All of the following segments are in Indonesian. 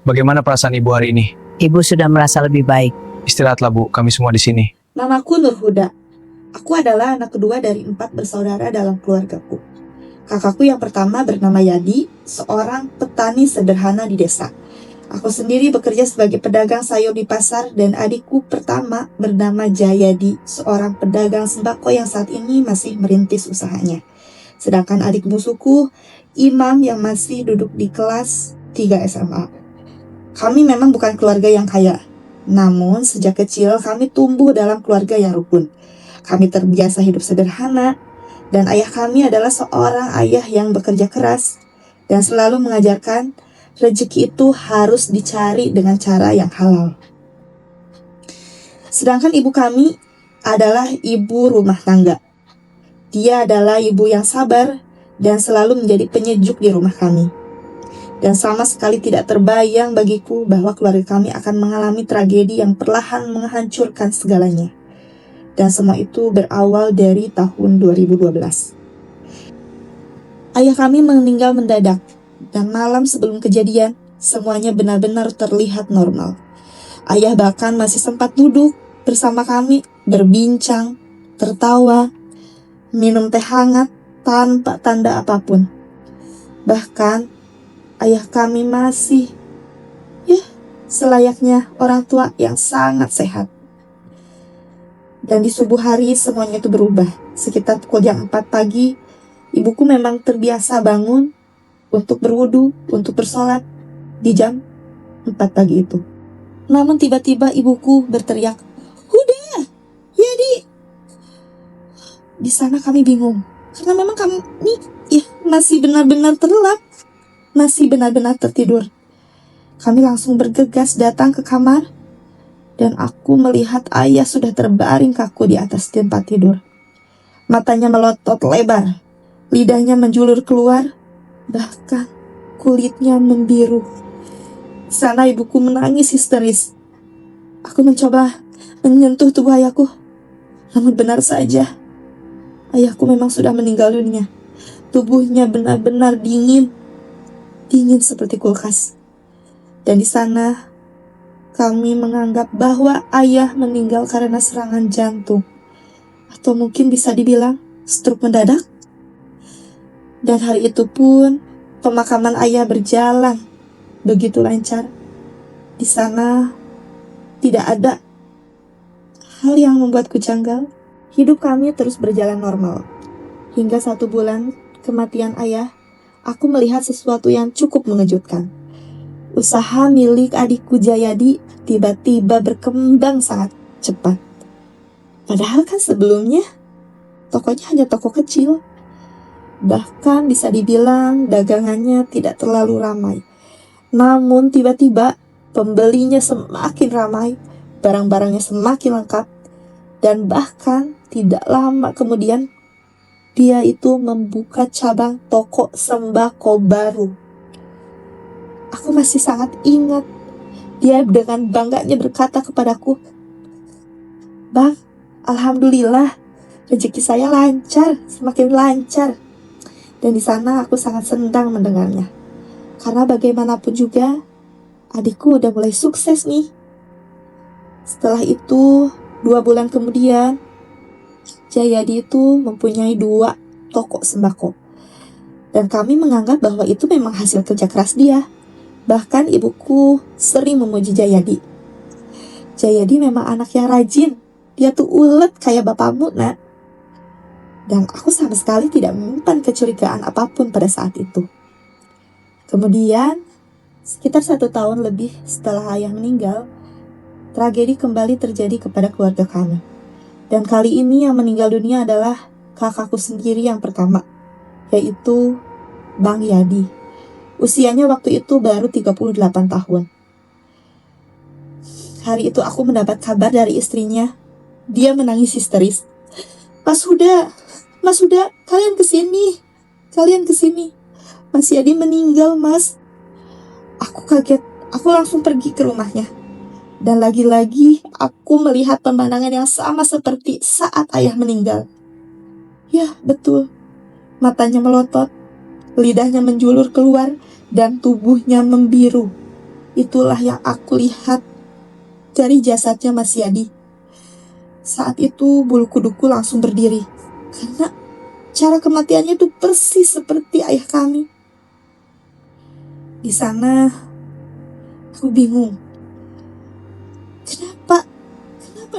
Bagaimana perasaan Ibu hari ini? Ibu sudah merasa lebih baik. Istirahatlah Bu, kami semua di sini. Namaku Nurhuda. Aku adalah anak kedua dari 4 bersaudara dalam keluargaku. Kakakku yang pertama bernama Yadi, seorang petani sederhana di desa. Aku sendiri bekerja sebagai pedagang sayur di pasar dan adikku pertama bernama Jayadi, seorang pedagang sembako yang saat ini masih merintis usahanya. Sedangkan adik bungsuku, Imam yang masih duduk di kelas 3 SMA. Kami memang bukan keluarga yang kaya, namun sejak kecil kami tumbuh dalam keluarga yang rukun. Kami terbiasa hidup sederhana, dan ayah kami adalah seorang ayah yang bekerja keras dan selalu mengajarkan rezeki itu harus dicari dengan cara yang halal. Sedangkan ibu kami adalah ibu rumah tangga. Dia adalah ibu yang sabar dan selalu menjadi penyejuk di rumah kami. Dan sama sekali tidak terbayang bagiku bahwa keluarga kami akan mengalami tragedi yang perlahan menghancurkan segalanya. Dan semua itu berawal dari tahun 2012. Ayah kami meninggal mendadak, dan malam sebelum kejadian, semuanya benar-benar terlihat normal. Ayah bahkan masih sempat duduk bersama kami, berbincang, tertawa, minum teh hangat tanpa tanda apapun. Bahkan, ayah kami masih, selayaknya orang tua yang sangat sehat. Dan di subuh hari semuanya itu berubah. Sekitar pukul jam 4 pagi, ibuku memang terbiasa bangun untuk berwudu, untuk bersolat di jam 4 pagi itu. Namun tiba-tiba ibuku berteriak, "Huda, Yadi!" Di sana kami bingung, karena memang kami masih benar-benar terlelap, masih benar-benar tertidur. Kami langsung bergegas datang ke kamar, dan aku melihat ayah sudah terbaring kaku di atas tempat tidur. Matanya melotot lebar, lidahnya menjulur keluar, bahkan kulitnya membiru. Sana ibuku menangis histeris. Aku mencoba menyentuh tubuh ayahku, namun benar saja, ayahku memang sudah meninggal dunia. Tubuhnya benar-benar dingin seperti kulkas. Dan di sana kami menganggap bahwa ayah meninggal karena serangan jantung, atau mungkin bisa dibilang stroke mendadak. Dan hari itu pun pemakaman ayah berjalan begitu lancar. Di sana tidak ada hal yang membuatku janggal. Hidup kami terus berjalan normal. Hingga 1 bulan kematian ayah, aku melihat sesuatu yang cukup mengejutkan. Usaha milik adikku Jayadi tiba-tiba berkembang sangat cepat. Padahal kan sebelumnya tokonya hanya toko kecil. Bahkan bisa dibilang dagangannya tidak terlalu ramai. Namun tiba-tiba pembelinya semakin ramai, barang-barangnya semakin lengkap, dan bahkan tidak lama kemudian dia itu membuka cabang toko sembako baru. Aku masih sangat ingat dia dengan bangganya berkata kepadaku, "Bang, alhamdulillah rezeki saya lancar, semakin lancar." Dan di sana aku sangat senang mendengarnya. Karena bagaimanapun juga, adikku udah mulai sukses nih. Setelah itu, 2 bulan kemudian, Jayadi itu mempunyai 2 toko sembako. Dan kami menganggap bahwa itu memang hasil kerja keras dia. Bahkan ibuku sering memuji Jayadi. Jayadi memang anak yang rajin. Dia tuh ulet kayak bapakmu, nak. Dan aku sama sekali tidak menyimpan kecurigaan apapun pada saat itu. Kemudian, sekitar 1 tahun lebih setelah ayah meninggal, tragedi kembali terjadi kepada keluarga kami. Dan kali ini yang meninggal dunia adalah kakakku sendiri yang pertama, yaitu Bang Yadi. Usianya waktu itu baru 38 tahun. Hari itu aku mendapat kabar dari istrinya. Dia menangis histeris. Mas Huda, kalian kesini. Mas Yadi meninggal, Mas." Aku kaget, aku langsung pergi ke rumahnya. Dan lagi-lagi aku melihat pemandangan yang sama seperti saat ayah meninggal. Ya, betul. Matanya melotot, lidahnya menjulur keluar, dan tubuhnya membiru. itulah yang aku lihat dari jasadnya Mas Yadi. Saat itu bulu kuduku langsung berdiri, karena cara kematiannya itu persis seperti ayah kami. Di sana, aku bingung. Kenapa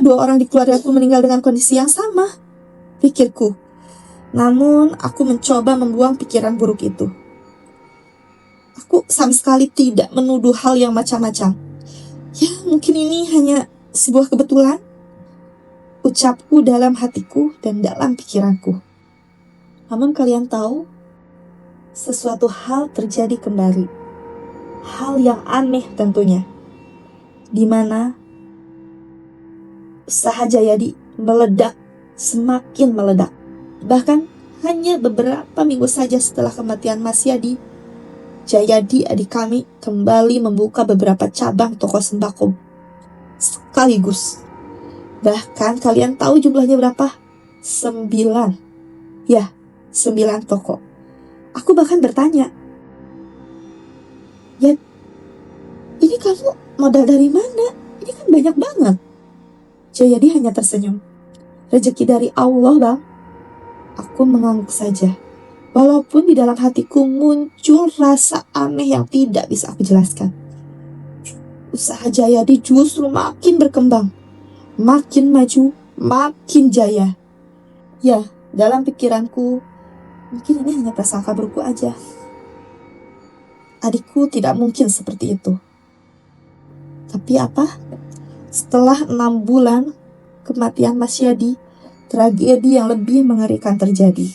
dua orang di keluargaku meninggal dengan kondisi yang sama? Pikirku. Namun, aku mencoba membuang pikiran buruk itu. Aku sama sekali tidak menuduh hal yang macam-macam. Ya, mungkin ini hanya sebuah kebetulan. Ucapku dalam hatiku dan dalam pikiranku. Namun kalian tahu, sesuatu hal terjadi kembali. Hal yang aneh tentunya. Di mana usaha Jayadi meledak, semakin meledak. Bahkan hanya beberapa minggu saja setelah kematian Mas Yadi, Jayadi adik kami kembali membuka beberapa cabang toko sembako sekaligus. Bahkan kalian tahu jumlahnya berapa? 9. Ya, 9 toko. Aku bahkan bertanya, ya, ini kamu modal dari mana? Ini kan banyak banget. Jayadi hanya tersenyum. Rezeki dari Allah, Bang. Aku mengangguk saja. Walaupun di dalam hatiku muncul rasa aneh yang tidak bisa aku jelaskan. Usaha Jayadi justru makin berkembang. Makin maju, makin jaya. Ya, dalam pikiranku, mungkin ini hanya prasangka burukku aja. Adikku tidak mungkin seperti itu. Tapi apa? Setelah 6 bulan kematian Mas Yadi, tragedi yang lebih mengerikan terjadi.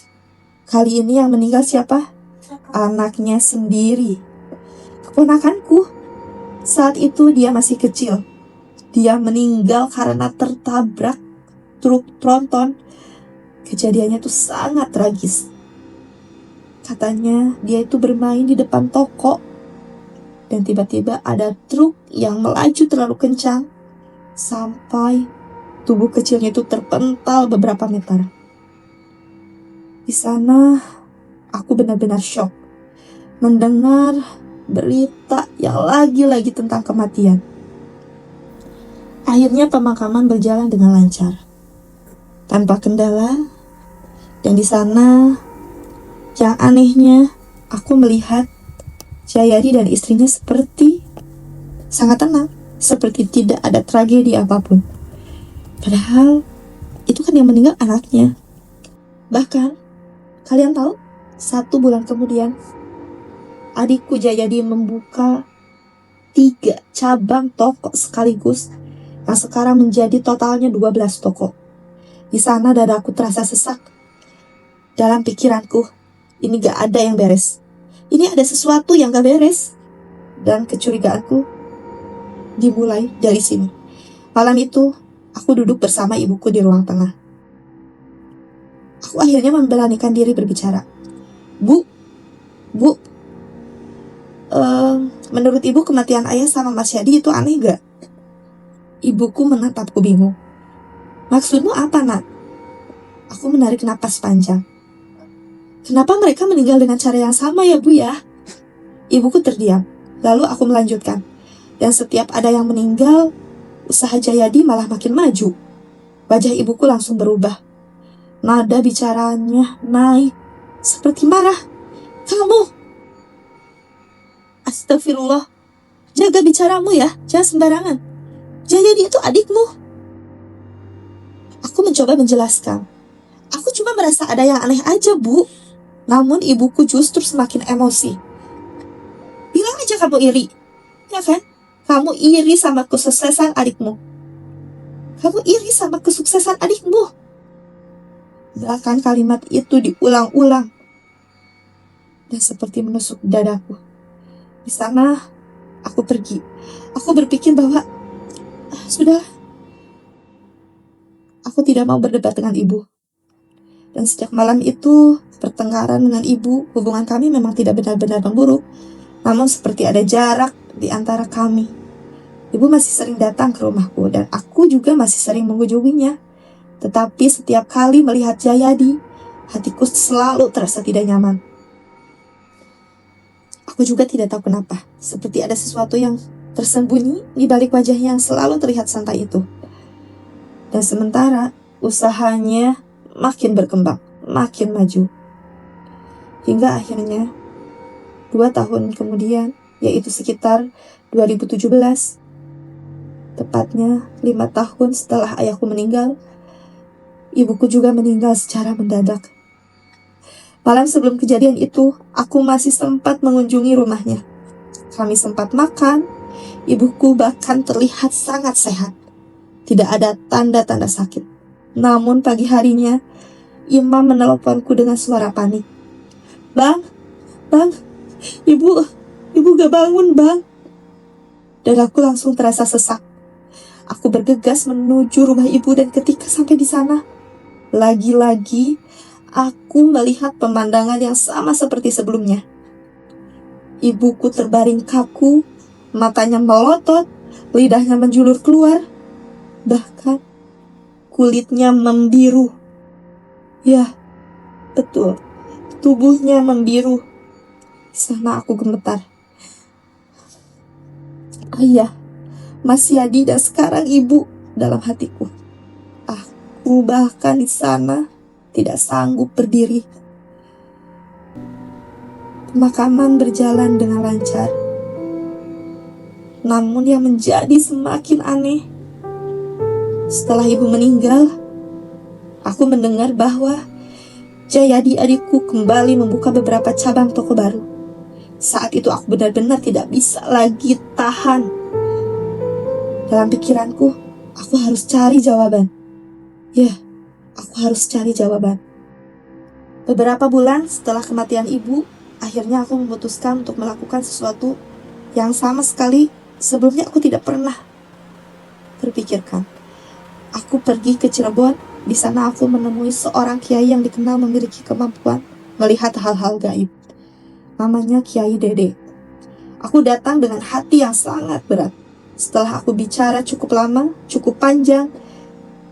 Kali ini yang meninggal siapa? Anaknya sendiri. Keponakanku. Saat itu dia masih kecil. Dia meninggal karena tertabrak truk tronton. Kejadiannya itu sangat tragis. Katanya dia itu bermain di depan toko. Dan tiba-tiba ada truk yang melaju terlalu kencang. Sampai tubuh kecilnya itu terpental beberapa meter. Di sana, aku benar-benar syok mendengar berita yang lagi-lagi tentang kematian. Akhirnya pemakaman berjalan dengan lancar, tanpa kendala. Dan di sana, yang anehnya, aku melihat Jayadi dan istrinya seperti sangat tenang, seperti tidak ada tragedi apapun. Padahal itu kan yang meninggal anaknya. Bahkan, kalian tahu, 1 bulan kemudian, adikku Jayadi membuka 3 cabang toko sekaligus, yang sekarang menjadi totalnya 12 toko. Di sana dadaku terasa sesak. Dalam pikiranku, ini gak ada yang beres. Ini ada sesuatu yang gak beres. Dan kecurigaanku dimulai dari sini. Malam itu, aku duduk bersama ibuku di ruang tengah. Aku akhirnya memberanikan diri berbicara. Bu, menurut ibu kematian ayah sama Mas Yadi itu aneh gak? Ibuku menatapku bingung. Maksudmu apa, Nak? Aku menarik napas panjang. Kenapa mereka meninggal dengan cara yang sama ya, Bu ya? Ibuku terdiam. Lalu aku melanjutkan. Dan setiap ada yang meninggal, usaha Jayadi malah makin maju. Wajah ibuku langsung berubah. Nada bicaranya naik seperti marah. Kamu! Astagfirullah. Jaga bicaramu ya, jangan sembarangan. Jayadi itu adikmu. Aku mencoba menjelaskan. Aku cuma merasa ada yang aneh aja, Bu. Namun ibuku justru semakin emosi. Bilang aja kamu iri. Ya kan? Kamu iri sama kesuksesan adikmu. Kamu iri sama kesuksesan adikmu. Bahkan kalimat itu diulang-ulang. Dan seperti menusuk dadaku. Di sana, aku pergi. Aku berpikir bahwa, sudah. Aku tidak mau berdebat dengan ibu. Dan sejak malam itu, pertengkaran dengan ibu, hubungan kami memang tidak benar-benar memburuk. Namun seperti ada jarak di antara kami. Ibu masih sering datang ke rumahku dan aku juga masih sering mengunjunginya. Tetapi setiap kali melihat Jayadi, hatiku selalu terasa tidak nyaman. Aku juga tidak tahu kenapa. Seperti ada sesuatu yang tersembunyi di balik wajahnya yang selalu terlihat santai itu. Dan sementara usahanya makin berkembang, makin maju. Hingga akhirnya 2 tahun kemudian, yaitu sekitar 2017, tepatnya 5 tahun setelah ayahku meninggal, ibuku juga meninggal secara mendadak. Malam sebelum kejadian itu, aku masih sempat mengunjungi rumahnya. Kami sempat makan, ibuku bahkan terlihat sangat sehat. Tidak ada tanda-tanda sakit. Namun pagi harinya, Imam meneleponku dengan suara panik. Bang, ibu gak bangun bang. Dan aku langsung terasa sesak. Aku bergegas menuju rumah ibu dan ketika sampai di sana, lagi-lagi aku melihat pemandangan yang sama seperti sebelumnya. Ibuku terbaring kaku, matanya melotot, lidahnya menjulur keluar, bahkan kulitnya membiru. Ya, betul, tubuhnya membiru. Di sana aku gemetar. Ayah, Mas Yadi dan sekarang ibu dalam hatiku. Aku bahkan di sana tidak sanggup berdiri. Pemakaman berjalan dengan lancar. Namun yang menjadi semakin aneh, setelah ibu meninggal, aku mendengar bahwa Jayadi adikku kembali membuka beberapa cabang toko baru. Saat itu aku benar-benar tidak bisa lagi tahan. Dalam pikiranku, aku harus cari jawaban. Ya, aku harus cari jawaban. Beberapa bulan setelah kematian ibu, akhirnya aku memutuskan untuk melakukan sesuatu yang sama sekali sebelumnya aku tidak pernah terpikirkan. Aku pergi ke Cirebon. Di sana aku menemui seorang kiai yang dikenal memiliki kemampuan melihat hal-hal gaib. Namanya Kiai Dede. Aku datang dengan hati yang sangat berat. Setelah aku bicara cukup lama, cukup panjang,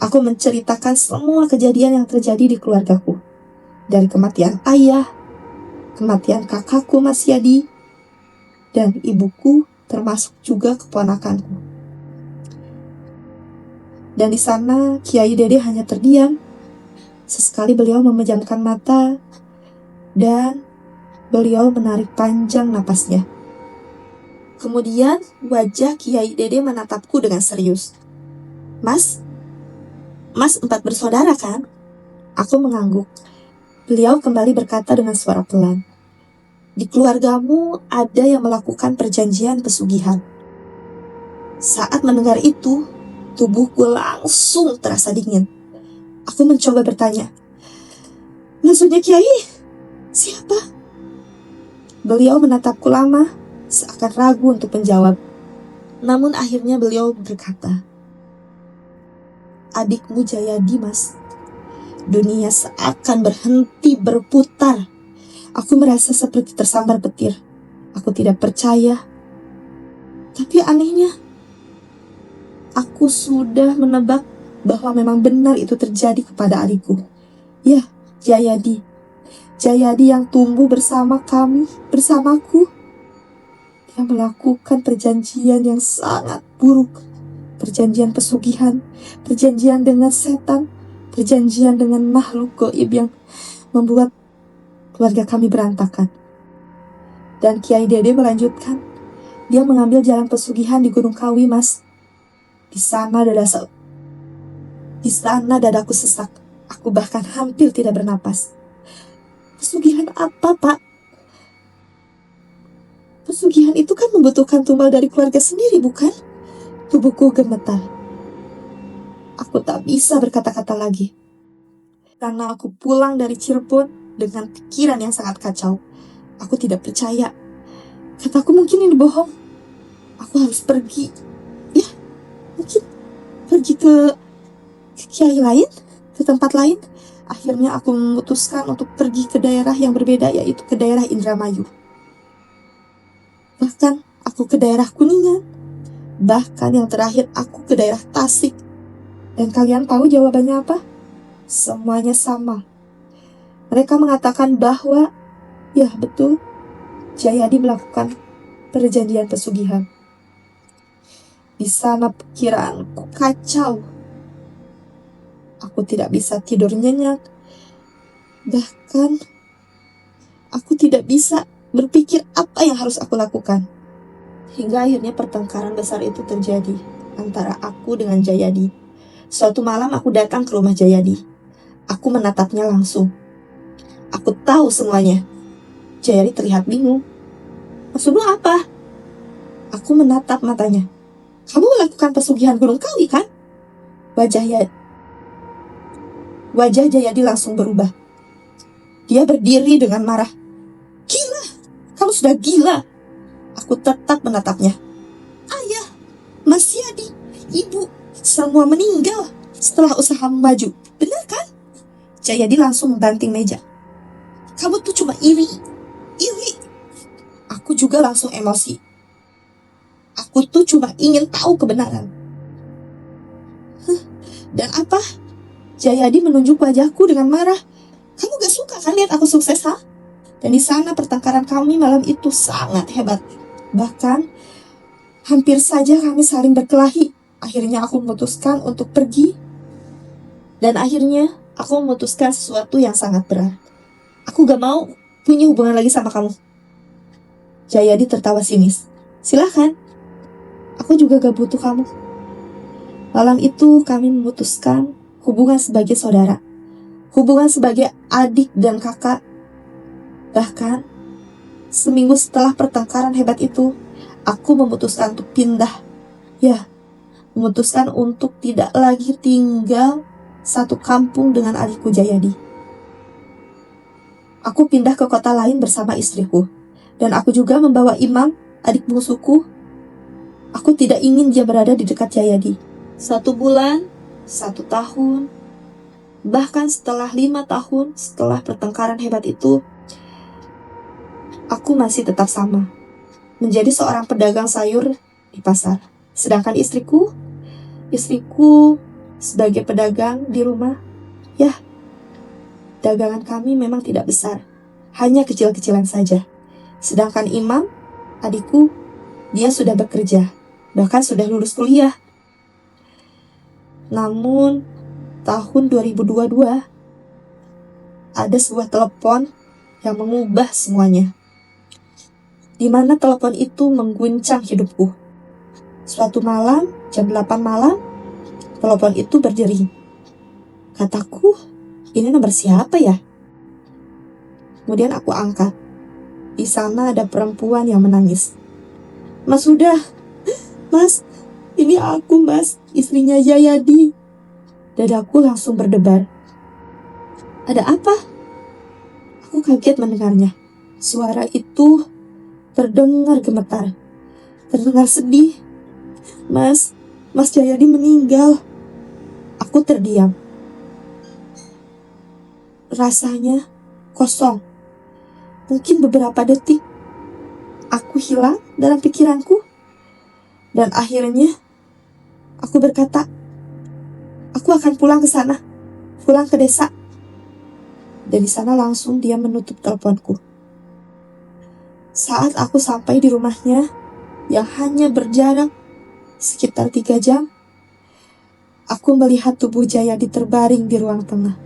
aku menceritakan semua kejadian yang terjadi di keluargaku. Dari kematian ayah, kematian kakakku Mas Yadi, dan ibuku termasuk juga keponakanku. Dan di sana Kiai Dede hanya terdiam. Sesekali beliau memejamkan mata dan beliau menarik panjang napasnya. Kemudian wajah Kiai Dede menatapku dengan serius. Mas 4 bersaudara kan? Aku mengangguk. Beliau kembali berkata dengan suara pelan. Di keluargamu ada yang melakukan perjanjian pesugihan. Saat mendengar itu, tubuhku langsung terasa dingin. Aku mencoba bertanya, maksudnya Kiai? Siapa? Beliau menatapku lama, seakan ragu untuk menjawab. Namun akhirnya beliau berkata, adikmu Jayadi, Mas. Dunia seakan berhenti berputar. Aku merasa seperti tersambar petir. Aku tidak percaya. Tapi anehnya, aku sudah menebak bahwa memang benar itu terjadi kepada adikku. Ya, Jayadi. Jayadi yang tumbuh bersama kami, bersamaku. Dia melakukan perjanjian yang sangat buruk. Perjanjian pesugihan, perjanjian dengan setan, perjanjian dengan makhluk gaib yang membuat keluarga kami berantakan. Dan Kiai Dede melanjutkan, dia mengambil jalan pesugihan di Gunung Kawi, Mas. Di sana dadaku sesak. Aku bahkan hampir tidak bernapas. Pesugihan apa, Pak? Pesugihan itu kan membutuhkan tumbal dari keluarga sendiri, bukan? Tubuhku gemetar. Aku tak bisa berkata-kata lagi. Karena aku pulang dari Cirebon dengan pikiran yang sangat kacau. Aku tidak percaya. Kataku mungkin ini bohong. Aku harus pergi. Ya, mungkin pergi ke kiai lain, ke tempat lain. Akhirnya aku memutuskan untuk pergi ke daerah yang berbeda, yaitu ke daerah Indramayu. Bahkan aku ke daerah Kuningan. Bahkan yang terakhir aku ke daerah Tasik. Dan kalian tahu jawabannya apa? Semuanya sama. Mereka mengatakan bahwa, ya betul, Jayadi melakukan perjanjian pesugihan. Di sana pikiranku kacau. Aku tidak bisa tidur nyenyak. Bahkan aku tidak bisa berpikir apa yang harus aku lakukan. Hingga akhirnya pertengkaran besar itu terjadi antara aku dengan Jayadi. Suatu malam aku datang ke rumah Jayadi. Aku menatapnya langsung. Aku tahu semuanya. Jayadi terlihat bingung. Maksudmu apa? Aku menatap matanya. Kamu melakukan pesugihan Gunung Kawi, kan? Wajah Jayadi langsung berubah. Dia berdiri dengan marah. Gila! Kamu sudah gila! Aku tetap menatapnya. Ayah, Mas Yadi, Ibu, semua meninggal setelah usaha maju. Benar kan? Jayadi langsung membanting meja. Kamu tuh cuma iri. Aku juga langsung emosi. Aku tuh cuma ingin tahu kebenaran. Dan apa? Jayadi menunjuk wajahku dengan marah. Kamu gak suka kan lihat aku sukses, ha? Dan di sana pertengkaran kami malam itu sangat hebat. Bahkan hampir saja kami saling berkelahi. Akhirnya aku memutuskan untuk pergi. Dan akhirnya aku memutuskan sesuatu yang sangat berat. Aku gak mau punya hubungan lagi sama kamu. Jayadi tertawa sinis. Silahkan. Aku juga gak butuh kamu. Malam itu kami memutuskan hubungan sebagai saudara. Hubungan sebagai adik dan kakak. Bahkan seminggu setelah pertengkaran hebat itu, aku memutuskan untuk pindah. Ya, memutuskan untuk tidak lagi tinggal satu kampung dengan adikku Jayadi. Aku pindah ke kota lain bersama istriku. Dan aku juga membawa Imam, adik bungsuku. Aku tidak ingin dia berada di dekat Jayadi. 1 bulan, 1 tahun, bahkan setelah 5 tahun setelah pertengkaran hebat itu, aku masih tetap sama, menjadi seorang pedagang sayur di pasar. Sedangkan istriku sebagai pedagang di rumah. Ya, dagangan kami memang tidak besar, hanya kecil-kecilan saja. Sedangkan Imam, adikku, dia sudah bekerja, bahkan sudah lulus kuliah. Namun, tahun 2022, ada sebuah telepon yang mengubah semuanya. Di mana telepon itu mengguncang hidupku. Suatu malam, jam 8 malam, telepon itu berdering. Kataku, ini nomor siapa ya? Kemudian aku angkat. Di sana ada perempuan yang menangis. Mas, sudah. Mas, ini aku, Mas, istrinya Jayadi. Dadaku langsung berdebar. Ada apa? Aku kaget mendengarnya. Suara itu terdengar gemetar, terdengar sedih. Mas Jayadi meninggal. Aku terdiam. Rasanya kosong. Mungkin beberapa detik aku hilang dalam pikiranku. Dan akhirnya aku berkata, aku akan pulang ke sana, pulang ke desa. Dan di sana langsung dia menutup teleponku. Saat aku sampai di rumahnya yang hanya berjarak sekitar 3 jam, aku melihat tubuh Jayadi terbaring di ruang tengah.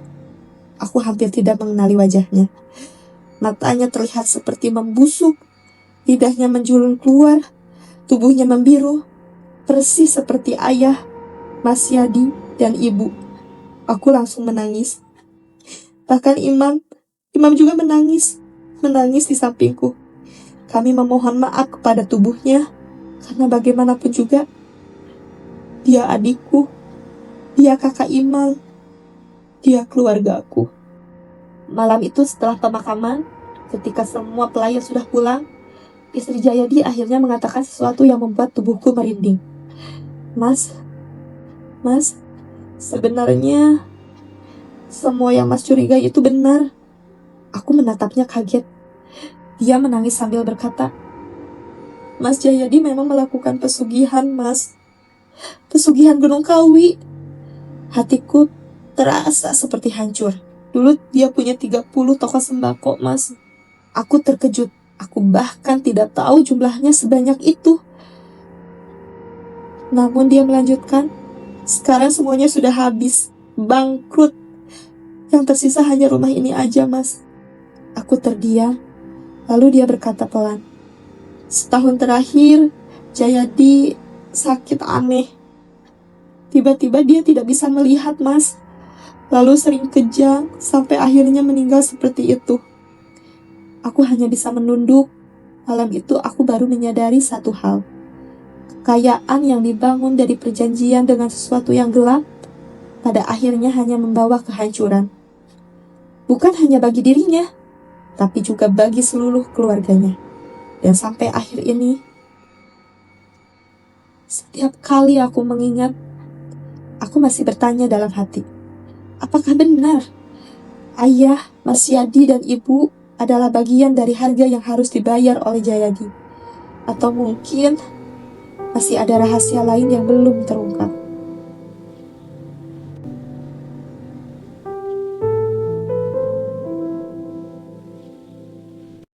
Aku hampir tidak mengenali wajahnya. Matanya terlihat seperti membusuk, lidahnya menjulur keluar, tubuhnya membiru, persis seperti ayah, Mas Yadi, dan ibu. Aku langsung menangis. Bahkan Imam juga menangis di sampingku. Kami memohon maaf kepada tubuhnya, karena bagaimanapun juga, dia adikku, dia kakak Imam, dia keluargaku. Malam itu setelah pemakaman, ketika semua pelayan sudah pulang, istri Jayadi akhirnya mengatakan sesuatu yang membuat tubuhku merinding. Mas, sebenarnya semua yang Mas curigai itu benar. Aku menatapnya kaget. Dia menangis sambil berkata, Mas Jayadi memang melakukan pesugihan, Mas. Pesugihan Gunung Kawi. Hatiku terasa seperti hancur. Dulu dia punya 30 toko sembako, Mas. Aku terkejut. Aku bahkan tidak tahu jumlahnya sebanyak itu. Namun dia melanjutkan, sekarang semuanya sudah habis, bangkrut. Yang tersisa hanya rumah ini aja, Mas. Aku terdiam, lalu dia berkata pelan, setahun terakhir, Jayadi sakit aneh. Tiba-tiba dia tidak bisa melihat, Mas. Lalu sering kejang, sampai akhirnya meninggal seperti itu. Aku hanya bisa menunduk. Malam itu aku baru menyadari satu hal. Kekayaan yang dibangun dari perjanjian dengan sesuatu yang gelap, pada akhirnya hanya membawa kehancuran. Bukan hanya bagi dirinya, tapi juga bagi seluruh keluarganya. Dan sampai akhir ini, setiap kali aku mengingat, aku masih bertanya dalam hati, apakah benar ayah, Mas Yadi, dan ibu adalah bagian dari harga yang harus dibayar oleh Jayadi? Atau mungkin masih ada rahasia lain yang belum terungkap?